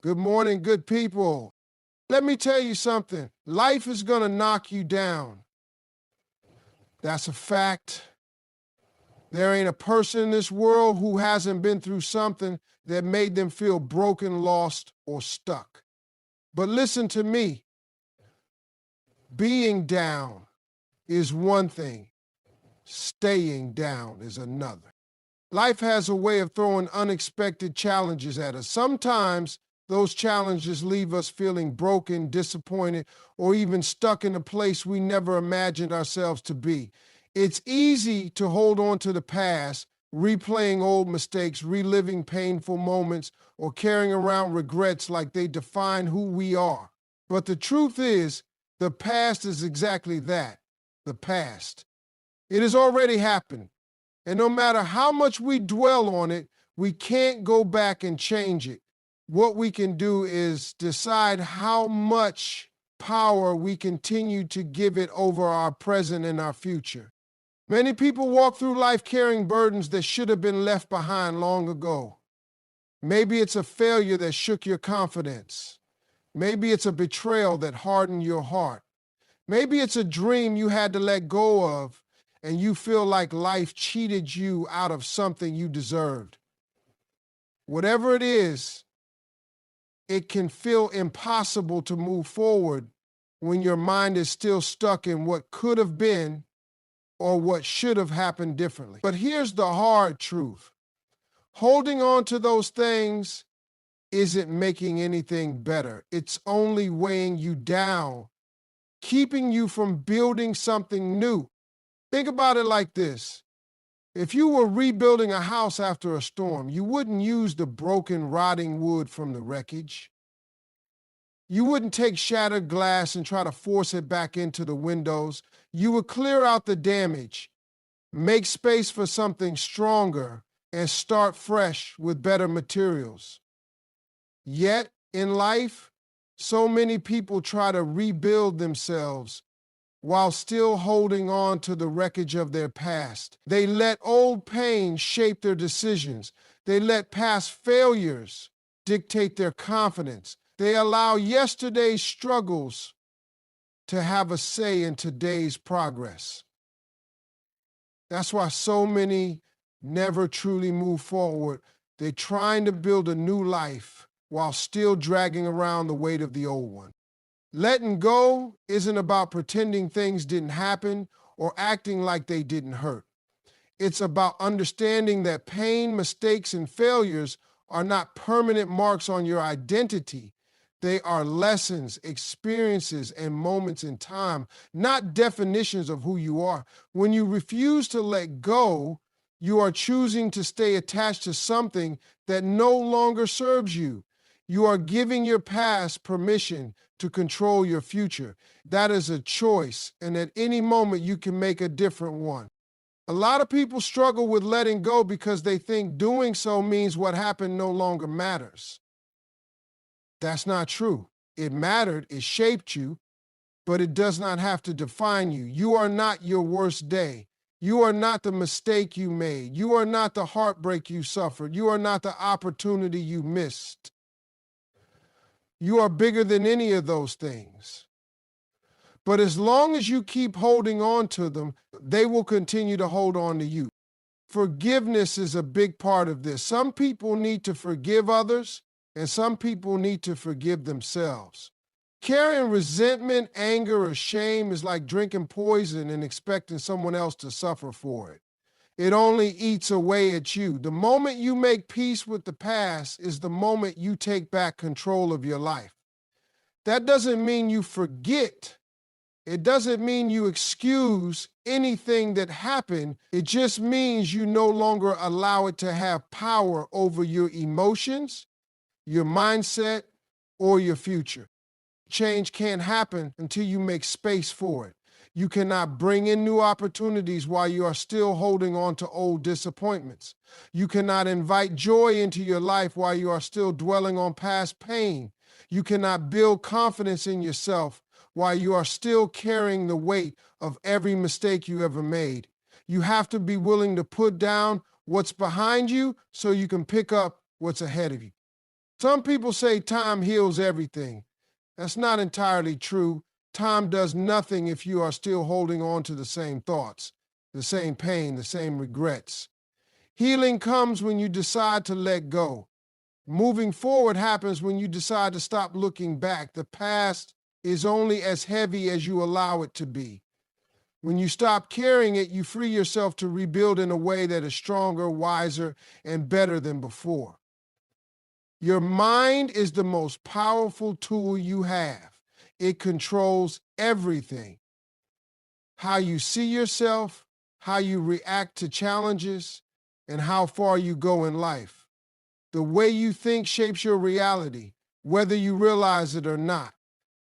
Good morning, good people. Let me tell you something. Life is going to knock you down. That's a fact. There ain't a person in this world who hasn't been through something that made them feel broken, lost, or stuck. But listen to me. Being down is one thing. Staying down is another. Life has a way of throwing unexpected challenges at us. Sometimes those challenges leave us feeling broken, disappointed, or even stuck in a place we never imagined ourselves to be. It's easy to hold on to the past, replaying old mistakes, reliving painful moments, or carrying around regrets like they define who we are. But the truth is, the past is exactly that, the past. It has already happened. And no matter how much we dwell on it, we can't go back and change it. What we can do is decide how much power we continue to give it over our present and our future. Many people walk through life carrying burdens that should have been left behind long ago. Maybe it's a failure that shook your confidence. Maybe it's a betrayal that hardened your heart. Maybe it's a dream you had to let go of, and you feel like life cheated you out of something you deserved. Whatever it is, it can feel impossible to move forward when your mind is still stuck in what could have been or what should have happened differently. But here's the hard truth. Holding on to those things isn't making anything better. It's only weighing you down, keeping you from building something new. Think about it like this. If you were rebuilding a house after a storm, you wouldn't use the broken, rotting wood from the wreckage. You wouldn't take shattered glass and try to force it back into the windows. You would clear out the damage, make space for something stronger, and start fresh with better materials. Yet, in life, so many people try to rebuild themselves while still holding on to the wreckage of their past. They let old pain shape their decisions. They let past failures dictate their confidence. They allow yesterday's struggles to have a say in today's progress. That's why so many never truly move forward. They're trying to build a new life while still dragging around the weight of the old one. Letting go isn't about pretending things didn't happen or acting like they didn't hurt. It's about understanding that pain, mistakes, and failures are not permanent marks on your identity. They are lessons, experiences, and moments in time, not definitions of who you are. When you refuse to let go, you are choosing to stay attached to something that no longer serves you. You are giving your past permission to control your future. That is a choice, and at any moment you can make a different one. A lot of people struggle with letting go because they think doing so means what happened no longer matters. That's not true. It mattered, it shaped you, but it does not have to define you. You are not your worst day. You are not the mistake you made. You are not the heartbreak you suffered. You are not the opportunity you missed. You are bigger than any of those things. But as long as you keep holding on to them, they will continue to hold on to you. Forgiveness is a big part of this. Some people need to forgive others, and some people need to forgive themselves. Carrying resentment, anger, or shame is like drinking poison and expecting someone else to suffer for it. It only eats away at you. The moment you make peace with the past is the moment you take back control of your life. That doesn't mean you forget. It doesn't mean you excuse anything that happened. It just means you no longer allow it to have power over your emotions, your mindset, or your future. Change can't happen until you make space for it. You cannot bring in new opportunities while you are still holding on to old disappointments. You cannot invite joy into your life while you are still dwelling on past pain. You cannot build confidence in yourself while you are still carrying the weight of every mistake you ever made. You have to be willing to put down what's behind you so you can pick up what's ahead of you. Some people say time heals everything. That's not entirely true. Time does nothing if you are still holding on to the same thoughts, the same pain, the same regrets. Healing comes when you decide to let go. Moving forward happens when you decide to stop looking back. The past is only as heavy as you allow it to be. When you stop carrying it, you free yourself to rebuild in a way that is stronger, wiser, and better than before. Your mind is the most powerful tool you have. It controls everything. How you see yourself, how you react to challenges, and how far you go in life. The way you think shapes your reality, whether you realize it or not.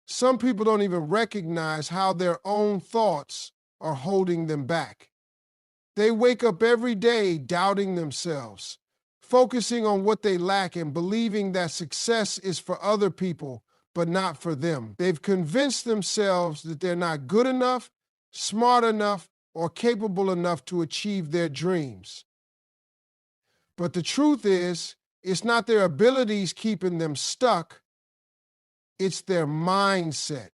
Some people don't even recognize how their own thoughts are holding them back. They wake up every day doubting themselves, focusing on what they lack and believing that success is for other people, but not for them. They've convinced themselves that they're not good enough, smart enough, or capable enough to achieve their dreams. But the truth is, it's not their abilities keeping them stuck, it's their mindset.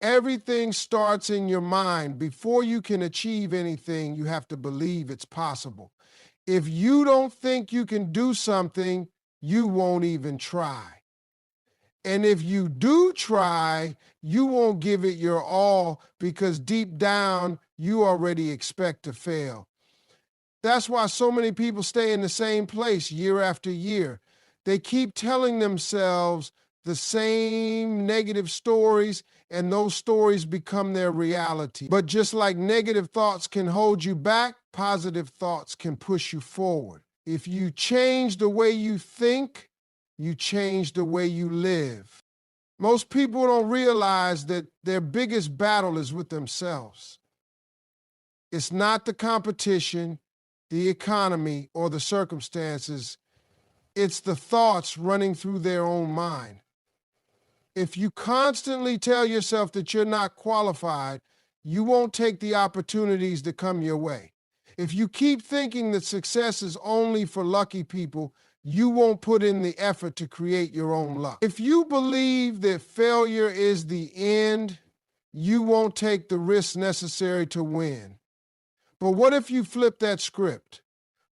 Everything starts in your mind. Before you can achieve anything, you have to believe it's possible. If you don't think you can do something, you won't even try. And if you do try, you won't give it your all because deep down, you already expect to fail. That's why so many people stay in the same place year after year. They keep telling themselves the same negative stories, and those stories become their reality. But just like negative thoughts can hold you back, positive thoughts can push you forward. If you change the way you think, you change the way you live. Most people don't realize that their biggest battle is with themselves. It's not the competition, the economy, or the circumstances. It's the thoughts running through their own mind. If you constantly tell yourself that you're not qualified, you won't take the opportunities that come your way. If you keep thinking that success is only for lucky people, you won't put in the effort to create your own luck. If you believe that failure is the end, you won't take the risks necessary to win. But what if you flip that script?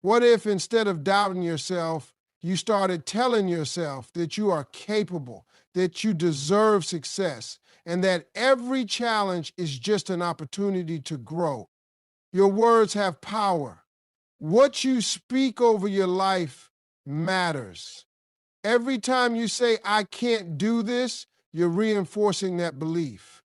What if instead of doubting yourself, you started telling yourself that you are capable, that you deserve success, and that every challenge is just an opportunity to grow? Your words have power. What you speak over your life matters. Every time you say, I can't do this, you're reinforcing that belief.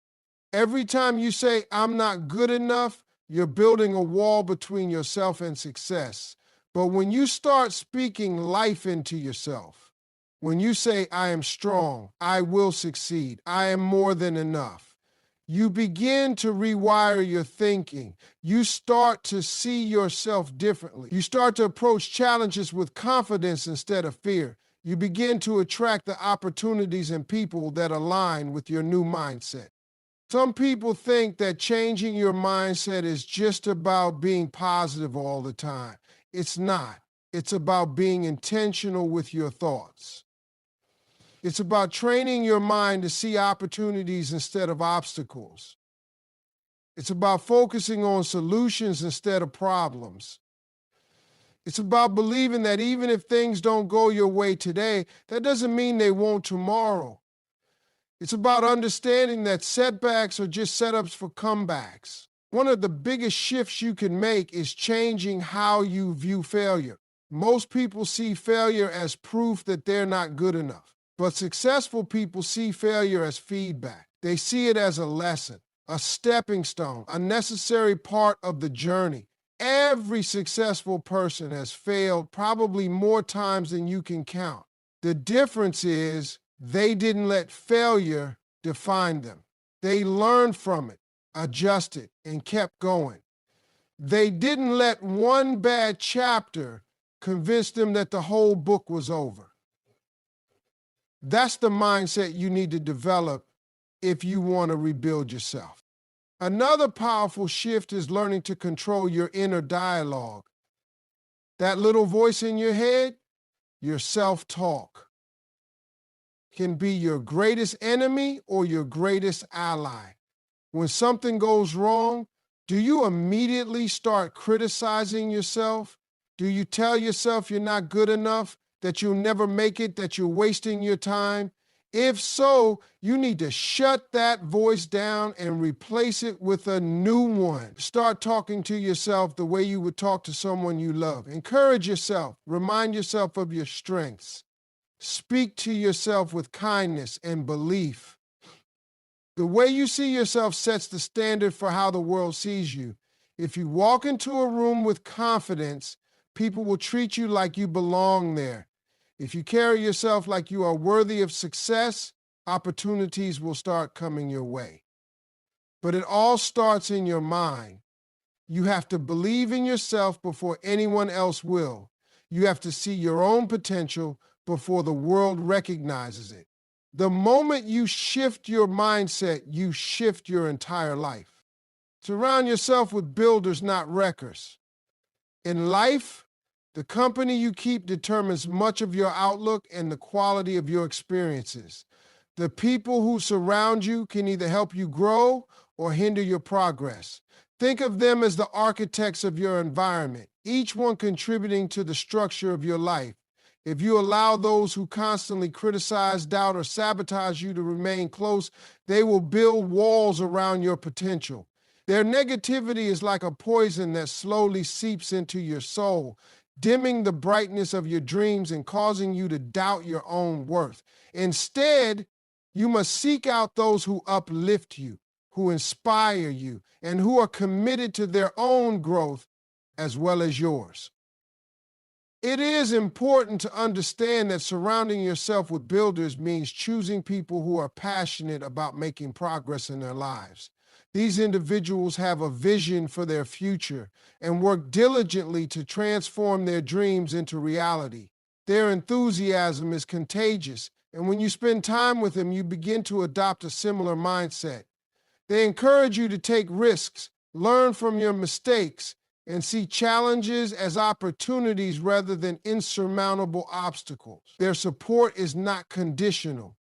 Every time you say, I'm not good enough, you're building a wall between yourself and success. But when you start speaking life into yourself, when you say, I am strong, I will succeed, I am more than enough, you begin to rewire your thinking. You start to see yourself differently. You start to approach challenges with confidence instead of fear. You begin to attract the opportunities and people that align with your new mindset. Some people think that changing your mindset is just about being positive all the time. It's not. It's about being intentional with your thoughts. It's about training your mind to see opportunities instead of obstacles. It's about focusing on solutions instead of problems. It's about believing that even if things don't go your way today, that doesn't mean they won't tomorrow. It's about understanding that setbacks are just setups for comebacks. One of the biggest shifts you can make is changing how you view failure. Most people see failure as proof that they're not good enough. But successful people see failure as feedback. They see it as a lesson, a stepping stone, a necessary part of the journey. Every successful person has failed probably more times than you can count. The difference is they didn't let failure define them. They learned from it, adjusted, and kept going. They didn't let one bad chapter convince them that the whole book was over. That's the mindset you need to develop if you want to rebuild yourself. Another powerful shift is learning to control your inner dialogue. That little voice in your head, your self-talk. can be your greatest enemy or your greatest ally. When something goes wrong, do you immediately start criticizing yourself? Do you tell yourself you're not good enough, that you'll never make it, that you're wasting your time? If so, you need to shut that voice down and replace it with a new one. Start talking to yourself the way you would talk to someone you love. Encourage yourself. Remind yourself of your strengths. Speak to yourself with kindness and belief. The way you see yourself sets the standard for how the world sees you. If you walk into a room with confidence, people will treat you like you belong there. If you carry yourself like you are worthy of success, opportunities will start coming your way. But it all starts in your mind. You have to believe in yourself before anyone else will. You have to see your own potential before the world recognizes it. The moment you shift your mindset, you shift your entire life. Surround yourself with builders, not wreckers. In life, the company you keep determines much of your outlook and the quality of your experiences. The people who surround you can either help you grow or hinder your progress. Think of them as the architects of your environment, each one contributing to the structure of your life. If you allow those who constantly criticize, doubt, or sabotage you to remain close, they will build walls around your potential. Their negativity is like a poison that slowly seeps into your soul, dimming the brightness of your dreams and causing you to doubt your own worth. Instead, you must seek out those who uplift you, who inspire you, and who are committed to their own growth as well as yours. It is important to understand that surrounding yourself with builders means choosing people who are passionate about making progress in their lives. These individuals have a vision for their future and work diligently to transform their dreams into reality. Their enthusiasm is contagious, and when you spend time with them, you begin to adopt a similar mindset. They encourage you to take risks, learn from your mistakes, and see challenges as opportunities rather than insurmountable obstacles. Their support is not conditional.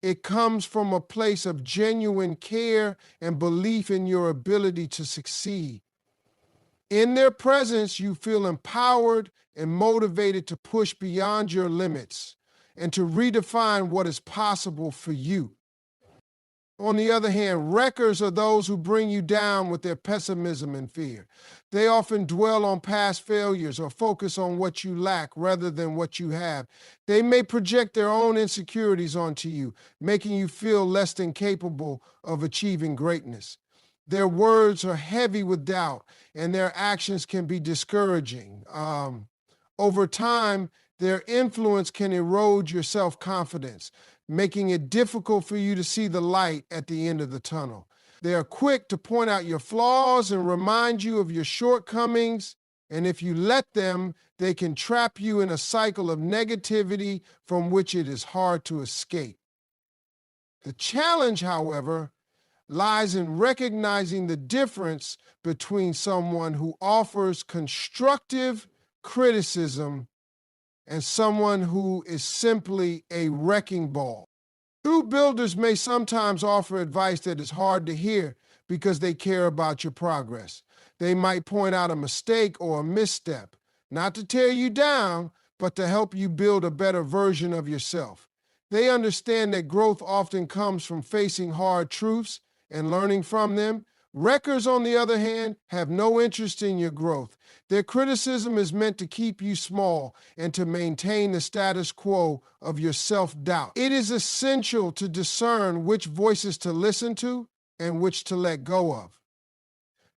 It comes from a place of genuine care and belief in your ability to succeed. In their presence, you feel empowered and motivated to push beyond your limits and to redefine what is possible for you. On the other hand, wreckers are those who bring you down with their pessimism and fear. They often dwell on past failures or focus on what you lack rather than what you have. They may project their own insecurities onto you, making you feel less than capable of achieving greatness. Their words are heavy with doubt, and their actions can be discouraging. Over time, their influence can erode your self-confidence, making it difficult for you to see the light at the end of the tunnel. They are quick to point out your flaws and remind you of your shortcomings, and if you let them, they can trap you in a cycle of negativity from which it is hard to escape. The challenge, however, lies in recognizing the difference between someone who offers constructive criticism and someone who is simply a wrecking ball. True builders may sometimes offer advice that is hard to hear because they care about your progress. They might point out a mistake or a misstep, not to tear you down, but to help you build a better version of yourself. They understand that growth often comes from facing hard truths and learning from them. Wreckers, on the other hand, have no interest in your growth. Their criticism is meant to keep you small and to maintain the status quo of your self-doubt. It is essential to discern which voices to listen to and which to let go of.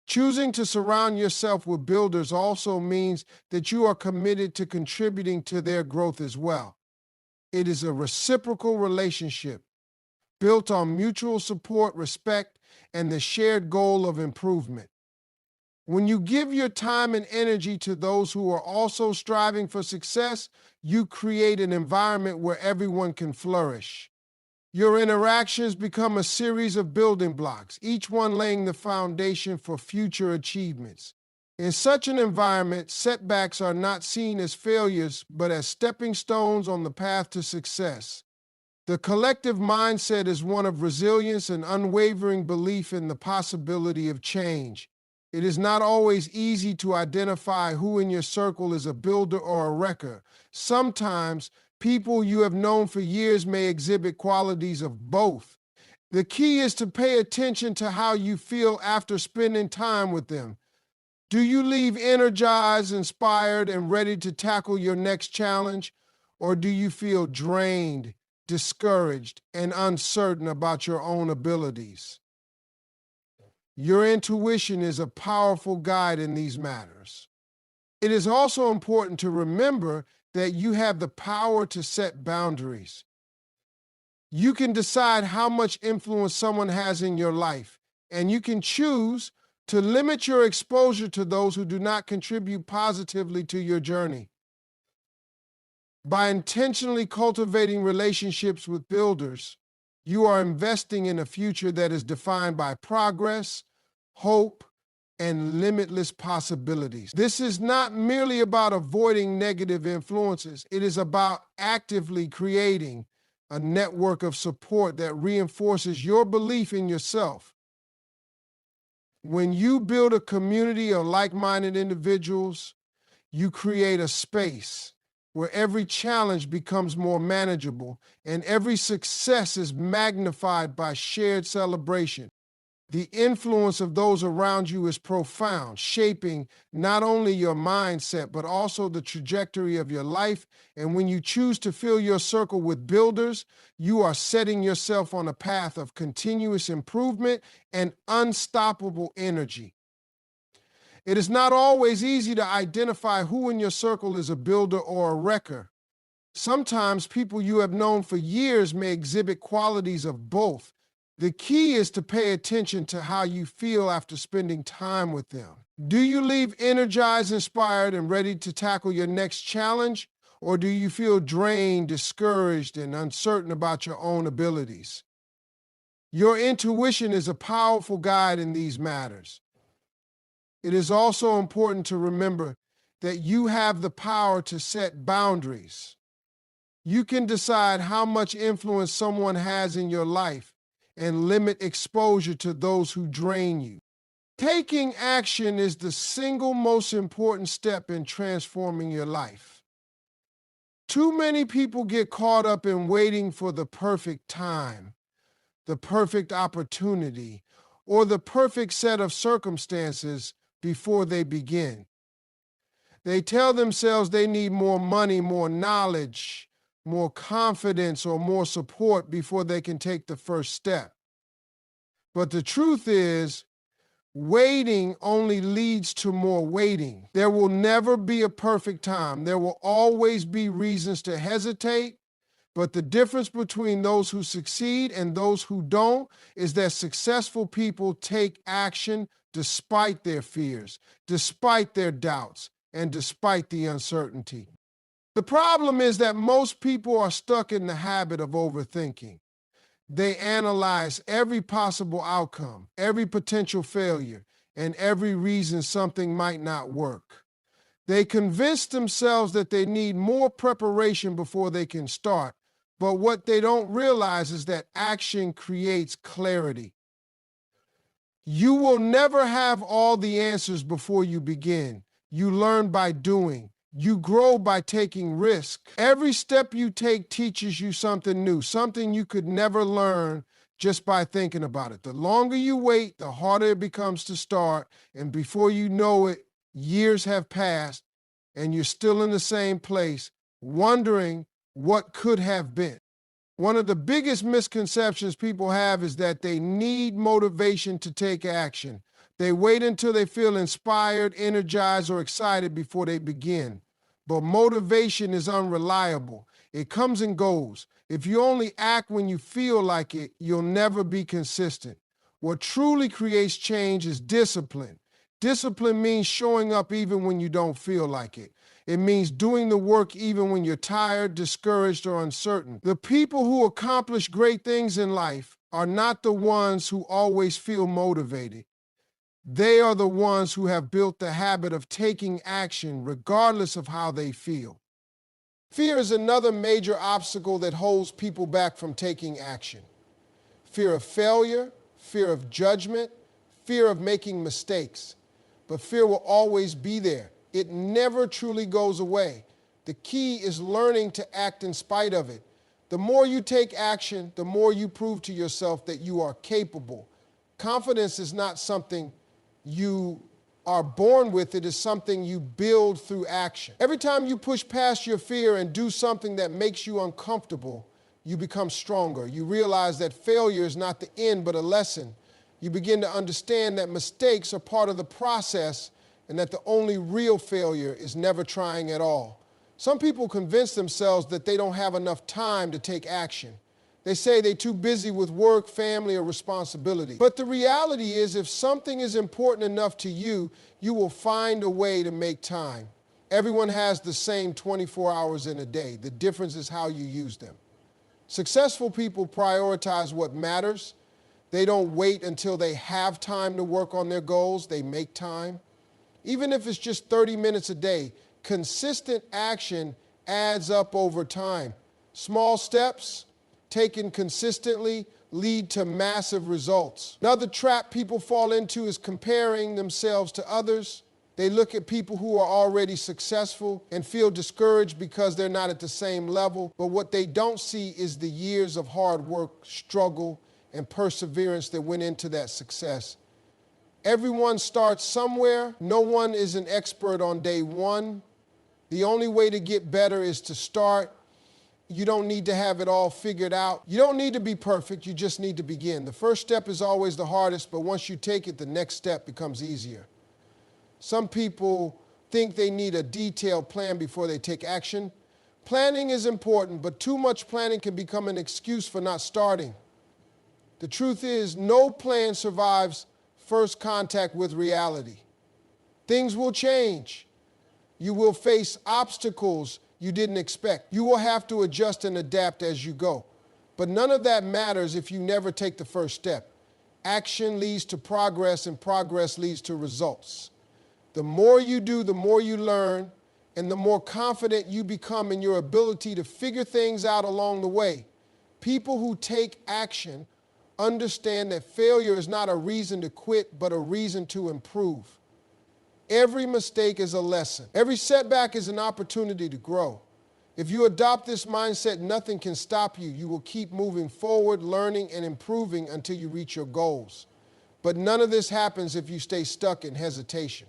Choosing to surround yourself with builders also means that you are committed to contributing to their growth as well. It is a reciprocal relationship built on mutual support, respect, and the shared goal of improvement. When you give your time and energy to those who are also striving for success, you create an environment where everyone can flourish. Your interactions become a series of building blocks, each one laying the foundation for future achievements. In such an environment, setbacks are not seen as failures, but as stepping stones on the path to success. The collective mindset is one of resilience and unwavering belief in the possibility of change. It is not always easy to identify who in your circle is a builder or a wrecker. Sometimes people you have known for years may exhibit qualities of both. The key is to pay attention to how you feel after spending time with them. Do you leave energized, inspired, and ready to tackle your next challenge? Or do you feel drained, discouraged, and uncertain about your own abilities? Your intuition is a powerful guide in these matters. It is also important to remember that you have the power to set boundaries. You can decide how much influence someone has in your life, and you can choose to limit your exposure to those who do not contribute positively to your journey. By intentionally cultivating relationships with builders, you are investing in a future that is defined by progress, hope, and limitless possibilities. This is not merely about avoiding negative influences. It is about actively creating a network of support that reinforces your belief in yourself. When you build a community of like-minded individuals, you create a space where every challenge becomes more manageable and every success is magnified by shared celebration. The influence of those around you is profound, shaping not only your mindset, but also the trajectory of your life. And when you choose to fill your circle with builders, you are setting yourself on a path of continuous improvement and unstoppable energy. It is not always easy to identify who in your circle is a builder or a wrecker. Sometimes people you have known for years may exhibit qualities of both. The key is to pay attention to how you feel after spending time with them. Do you leave energized, inspired, and ready to tackle your next challenge? Or do you feel drained, discouraged, and uncertain about your own abilities? Your intuition is a powerful guide in these matters. It is also important to remember that you have the power to set boundaries. You can decide how much influence someone has in your life and limit exposure to those who drain you. Taking action is the single most important step in transforming your life. Too many people get caught up in waiting for the perfect time, the perfect opportunity, or the perfect set of circumstances before they begin. They tell themselves they need more money, more knowledge, more confidence, or more support before they can take the first step. But the truth is, waiting only leads to more waiting. There will never be a perfect time. There will always be reasons to hesitate, but the difference between those who succeed and those who don't is that successful people take action despite their fears, despite their doubts, and despite the uncertainty. The problem is that most people are stuck in the habit of overthinking. They analyze every possible outcome, every potential failure, and every reason something might not work. They convince themselves that they need more preparation before they can start, but what they don't realize is that action creates clarity. You will never have all the answers before you begin. You learn by doing. You grow by taking risks. Every step you take teaches you something new, something you could never learn just by thinking about it. The longer you wait, the harder it becomes to start, and before you know it, years have passed, and you're still in the same place, wondering what could have been. One of the biggest misconceptions people have is that they need motivation to take action. They wait until they feel inspired, energized, or excited before they begin. But motivation is unreliable. It comes and goes. If you only act when you feel like it, you'll never be consistent. What truly creates change is discipline. Discipline means showing up even when you don't feel like it. It means doing the work even when you're tired, discouraged, or uncertain. The people who accomplish great things in life are not the ones who always feel motivated. They are the ones who have built the habit of taking action regardless of how they feel. Fear is another major obstacle that holds people back from taking action. Fear of failure, fear of judgment, fear of making mistakes. But fear will always be there. It never truly goes away. The key is learning to act in spite of it. The more you take action, the more you prove to yourself that you are capable. Confidence is not something you are born with, it is something you build through action. Every time you push past your fear and do something that makes you uncomfortable, you become stronger. You realize that failure is not the end, but a lesson. You begin to understand that mistakes are part of the process and that the only real failure is never trying at all. Some people convince themselves that they don't have enough time to take action. They say they're too busy with work, family, or responsibility. But the reality is, if something is important enough to you, you will find a way to make time. Everyone has the same 24 hours in a day. The difference is how you use them. Successful people prioritize what matters. They don't wait until they have time to work on their goals. They make time. Even if it's just 30 minutes a day, consistent action adds up over time. Small steps taken consistently lead to massive results. Another trap people fall into is comparing themselves to others. They look at people who are already successful and feel discouraged because they're not at the same level. But what they don't see is the years of hard work, struggle, and perseverance that went into that success. Everyone starts somewhere. No one is an expert on day one. The only way to get better is to start. You don't need to have it all figured out. You don't need to be perfect. You just need to begin. The first step is always the hardest, but once you take it, the next step becomes easier. Some people think they need a detailed plan before they take action. Planning is important, but too much planning can become an excuse for not starting. The truth is, no plan survives first contact with reality. Things will change. You will face obstacles you didn't expect. You will have to adjust and adapt as you go. But none of that matters if you never take the first step. Action leads to progress, and progress leads to results. The more you do, the more you learn, and the more confident you become in your ability to figure things out along the way. People who take action understand that failure is not a reason to quit, but a reason to improve. Every mistake is a lesson. Every setback is an opportunity to grow. If you adopt this mindset, nothing can stop you. You will keep moving forward, learning, and improving until you reach your goals. But none of this happens if you stay stuck in hesitation.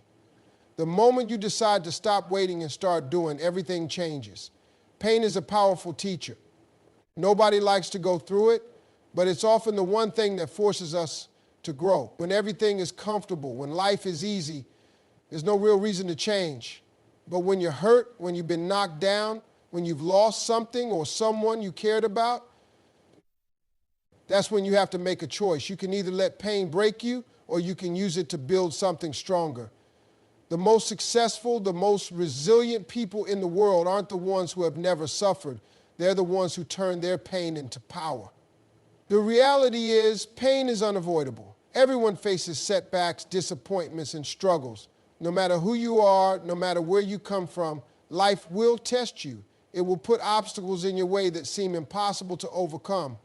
The moment you decide to stop waiting and start doing, everything changes. Pain is a powerful teacher. Nobody likes to go through it, but it's often the one thing that forces us to grow. When everything is comfortable, when life is easy, there's no real reason to change. But when you're hurt, when you've been knocked down, when you've lost something or someone you cared about, that's when you have to make a choice. You can either let pain break you, or you can use it to build something stronger. The most successful, the most resilient people in the world aren't the ones who have never suffered. They're the ones who turn their pain into power. The reality is, pain is unavoidable. Everyone faces setbacks, disappointments, and struggles. No matter who you are, no matter where you come from, life will test you. It will put obstacles in your way that seem impossible to overcome.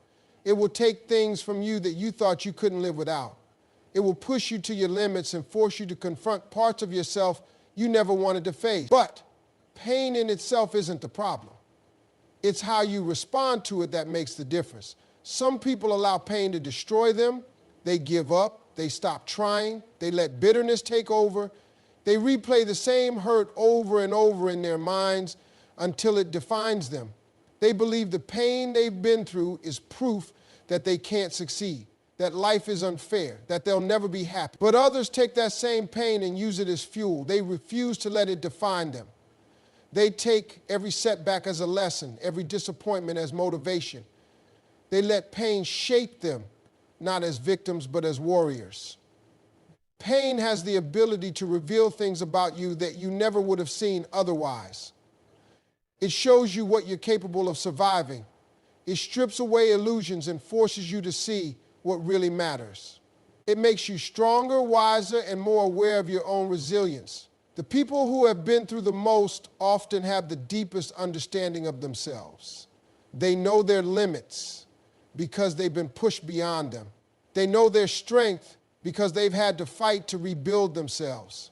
It will take things from you that you thought you couldn't live without. It will push you to your limits and force you to confront parts of yourself you never wanted to face. But pain in itself isn't the problem. It's how you respond to it that makes the difference. Some people allow pain to destroy them. They give up. They stop trying. They let bitterness take over. They replay the same hurt over and over in their minds until it defines them. They believe the pain they've been through is proof that they can't succeed, that life is unfair, that they'll never be happy. But others take that same pain and use it as fuel. They refuse to let it define them. They take every setback as a lesson, every disappointment as motivation. They let pain shape them, not as victims, but as warriors. Pain has the ability to reveal things about you that you never would have seen otherwise. It shows you what you're capable of surviving. It strips away illusions and forces you to see what really matters. It makes you stronger, wiser, and more aware of your own resilience. The people who have been through the most often have the deepest understanding of themselves. They know their limits because they've been pushed beyond them. They know their strength because they've had to fight to rebuild themselves.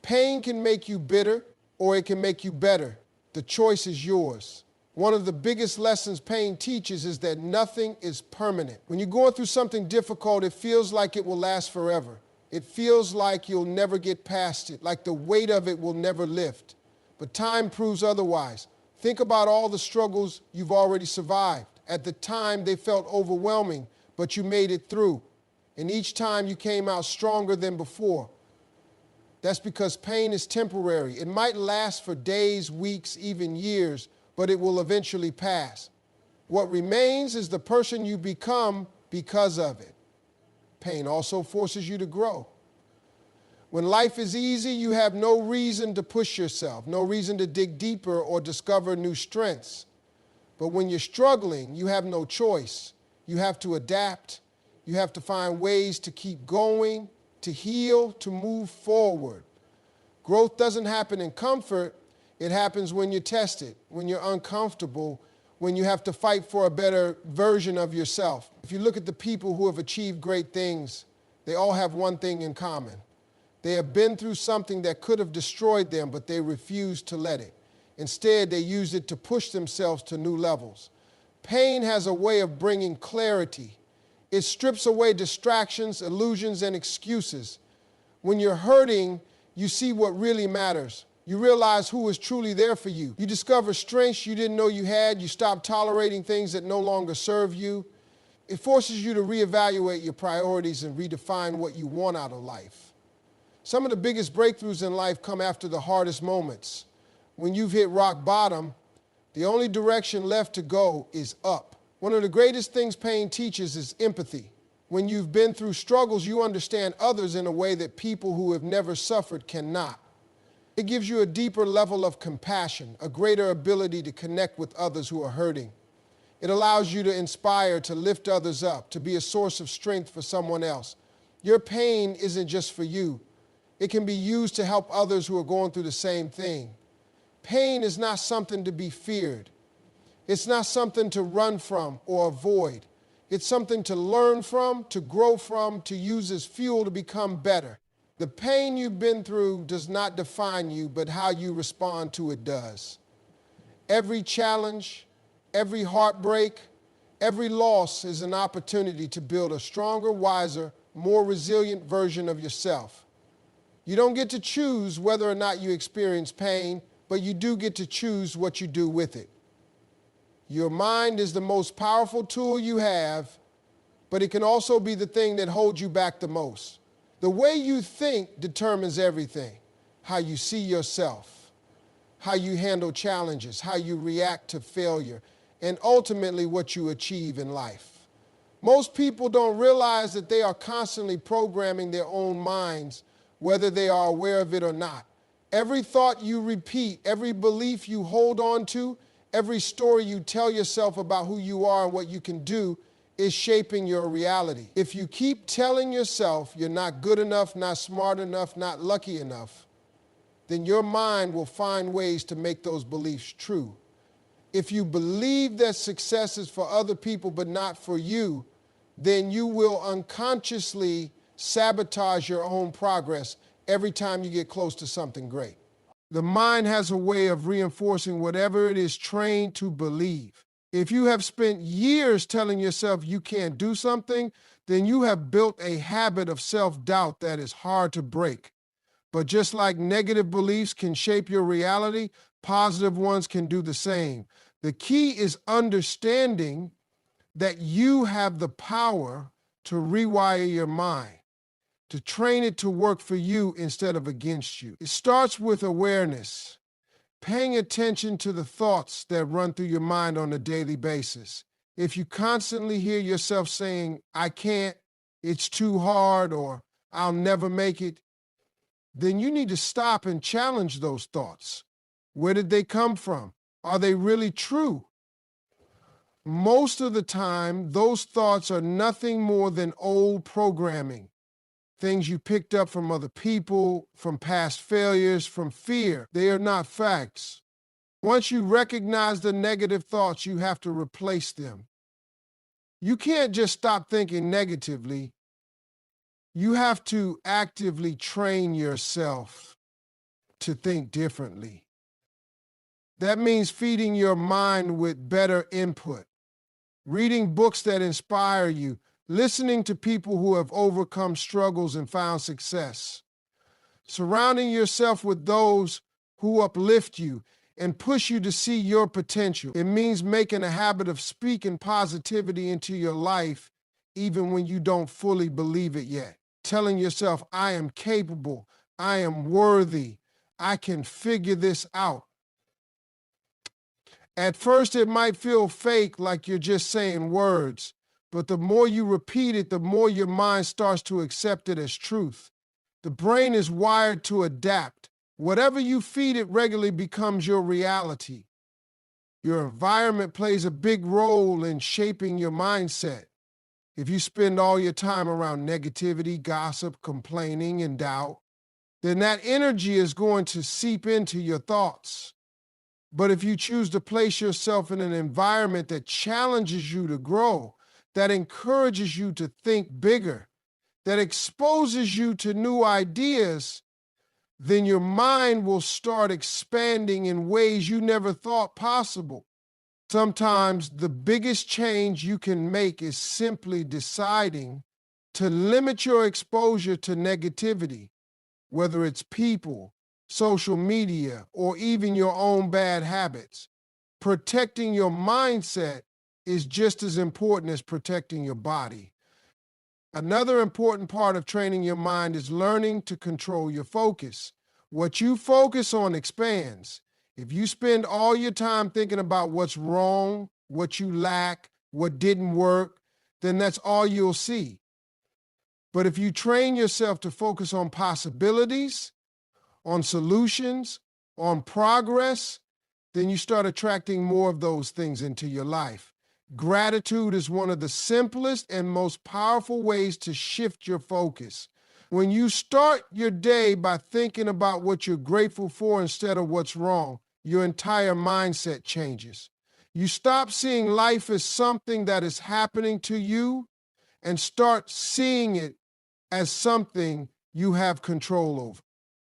Pain can make you bitter or it can make you better. The choice is yours. One of the biggest lessons pain teaches is that nothing is permanent. When you're going through something difficult, it feels like it will last forever. It feels like you'll never get past it, like the weight of it will never lift. But time proves otherwise. Think about all the struggles you've already survived. At the time, they felt overwhelming, but you made it through. And each time you came out stronger than before. That's because pain is temporary. It might last for days, weeks, even years, but it will eventually pass. What remains is the person you become because of it. Pain also forces you to grow. When life is easy, you have no reason to push yourself, no reason to dig deeper or discover new strengths. But when you're struggling, you have no choice. You have to adapt. You have to find ways to keep going, to heal, to move forward. Growth doesn't happen in comfort. It happens when you're tested, when you're uncomfortable, when you have to fight for a better version of yourself. If you look at the people who have achieved great things, they all have one thing in common. They have been through something that could have destroyed them, but they refused to let it. Instead, they used it to push themselves to new levels. Pain has a way of bringing clarity. It strips away distractions, illusions, and excuses. When you're hurting, you see what really matters. You realize who is truly there for you. You discover strengths you didn't know you had. You stop tolerating things that no longer serve you. It forces you to reevaluate your priorities and redefine what you want out of life. Some of the biggest breakthroughs in life come after the hardest moments. When you've hit rock bottom, the only direction left to go is up. One of the greatest things pain teaches is empathy. When you've been through struggles, you understand others in a way that people who have never suffered cannot. It gives you a deeper level of compassion, a greater ability to connect with others who are hurting. It allows you to inspire, to lift others up, to be a source of strength for someone else. Your pain isn't just for you. It can be used to help others who are going through the same thing. Pain is not something to be feared. It's not something to run from or avoid. It's something to learn from, to grow from, to use as fuel to become better. The pain you've been through does not define you, but how you respond to it does. Every challenge, every heartbreak, every loss is an opportunity to build a stronger, wiser, more resilient version of yourself. You don't get to choose whether or not you experience pain, but you do get to choose what you do with it. Your mind is the most powerful tool you have, but it can also be the thing that holds you back the most. The way you think determines everything. How you see yourself, how you handle challenges, how you react to failure, and ultimately what you achieve in life. Most people don't realize that they are constantly programming their own minds, whether they are aware of it or not. Every thought you repeat, every belief you hold on to, every story you tell yourself about who you are and what you can do is shaping your reality. If you keep telling yourself you're not good enough, not smart enough, not lucky enough, then your mind will find ways to make those beliefs true. If you believe that success is for other people but not for you, then you will unconsciously sabotage your own progress every time you get close to something great. The mind has a way of reinforcing whatever it is trained to believe. If you have spent years telling yourself you can't do something, then you have built a habit of self-doubt that is hard to break. But just like negative beliefs can shape your reality, positive ones can do the same. The key is understanding that you have the power to rewire your mind, to train it to work for you instead of against you. It starts with awareness, paying attention to the thoughts that run through your mind on a daily basis. If you constantly hear yourself saying, I can't, it's too hard, or I'll never make it, then you need to stop and challenge those thoughts. Where did they come from? Are they really true? Most of the time, those thoughts are nothing more than old programming, things you picked up from other people, from past failures, from fear. They are not facts. Once you recognize the negative thoughts, you have to replace them. You can't just stop thinking negatively. You have to actively train yourself to think differently. That means feeding your mind with better input, reading books that inspire you, listening to people who have overcome struggles and found success, surrounding yourself with those who uplift you and push you to see your potential. It means making a habit of speaking positivity into your life even when you don't fully believe it yet. Telling yourself, I am capable, I am worthy, I can figure this out. At first, it might feel fake, like you're just saying words, but the more you repeat it, the more your mind starts to accept it as truth. The brain is wired to adapt. Whatever you feed it regularly becomes your reality. Your environment plays a big role in shaping your mindset. If you spend all your time around negativity, gossip, complaining, and doubt, then that energy is going to seep into your thoughts. But if you choose to place yourself in an environment that challenges you to grow, that encourages you to think bigger, that exposes you to new ideas, then your mind will start expanding in ways you never thought possible. Sometimes the biggest change you can make is simply deciding to limit your exposure to negativity, whether it's people, social media, or even your own bad habits. Protecting your mindset is just as important as protecting your body. Another important part of training your mind is learning to control your focus. What you focus on expands. If you spend all your time thinking about what's wrong, what you lack, what didn't work, then that's all you'll see. But if you train yourself to focus on possibilities, on solutions, on progress, then you start attracting more of those things into your life. Gratitude is one of the simplest and most powerful ways to shift your focus. When you start your day by thinking about what you're grateful for instead of what's wrong, your entire mindset changes. You stop seeing life as something that is happening to you and start seeing it as something you have control over.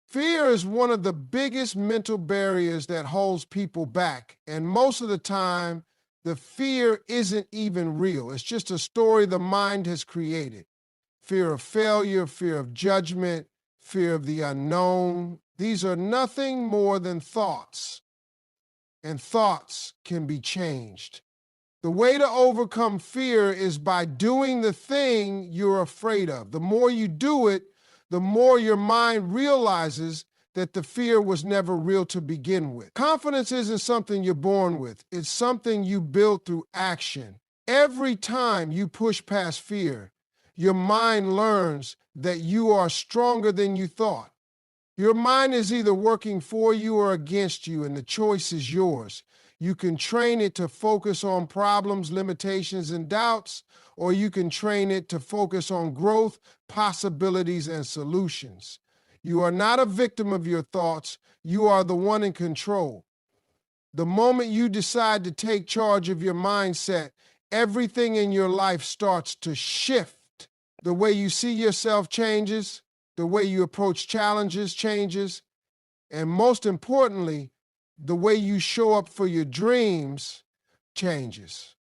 Fear is one of the biggest mental barriers that holds people back, and most of the time, the fear isn't even real. It's just a story the mind has created. Fear of failure, fear of judgment, fear of the unknown. These are nothing more than thoughts, and thoughts can be changed. The way to overcome fear is by doing the thing you're afraid of. The more you do it, the more your mind realizes that the fear was never real to begin with. Confidence isn't something you're born with. It's something you build through action. Every time you push past fear, your mind learns that you are stronger than you thought. Your mind is either working for you or against you, and the choice is yours. You can train it to focus on problems, limitations, and doubts, or you can train it to focus on growth, possibilities, and solutions. You are not a victim of your thoughts. You are the one in control. The moment you decide to take charge of your mindset, everything in your life starts to shift. The way you see yourself changes, the way you approach challenges changes, and most importantly, the way you show up for your dreams changes.